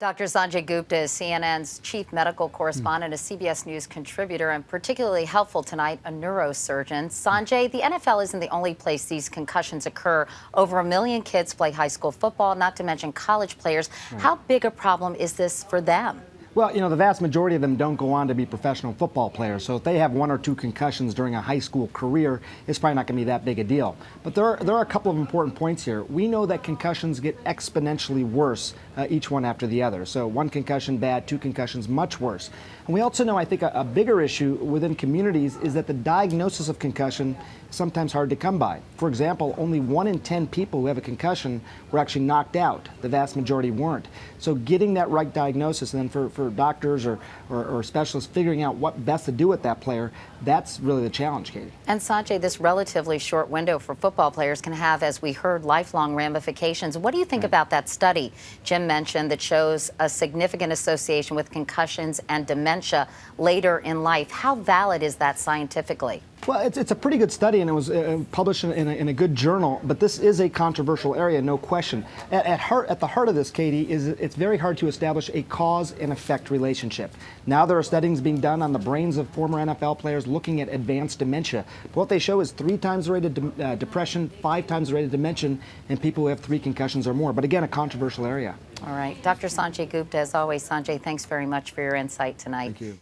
Dr. Sanjay Gupta is CNN's chief medical correspondent, a CBS News contributor, and particularly helpful tonight, a neurosurgeon. Sanjay, the NFL isn't the only place these concussions occur. Over 1 million kids play high school football, not to mention college players. Right. How big a problem is this for them? Well, the vast majority of them don't go on to be professional football players. So if they have 1 or 2 concussions during a high school career, it's probably not going to be that big a deal. But there are a couple of important points here. We know that concussions get exponentially worse, each one after the other. So 1 concussion bad, 2 concussions much worse. And we also know, I think, a bigger issue within communities is that the diagnosis of concussion is sometimes hard to come by. For example, only 1 in 10 people who have a concussion were actually knocked out. The vast majority weren't. So getting that right diagnosis, and then for doctors or specialists figuring out what best to do with that player, that's really the challenge, Katie. And Sanjay, this relatively short window for football players can have, as we heard, lifelong ramifications. What do you think about that study Jim mentioned that shows a significant association with concussions and dementia later in life? How valid is that scientifically? Well, it's a pretty good study, and it was published in a good journal, but this is a controversial area, no question. At the heart of this, Katie, is it's very hard to establish a cause and effect relationship. Now there are studies being done on the brains of former NFL players looking at advanced dementia. But what they show is 3 times the rate of depression, 5 times the rate of dementia in people who have 3 concussions or more. But again, a controversial area. All right. Dr. Sanjay Gupta, as always, Sanjay, thanks very much for your insight tonight. Thank you.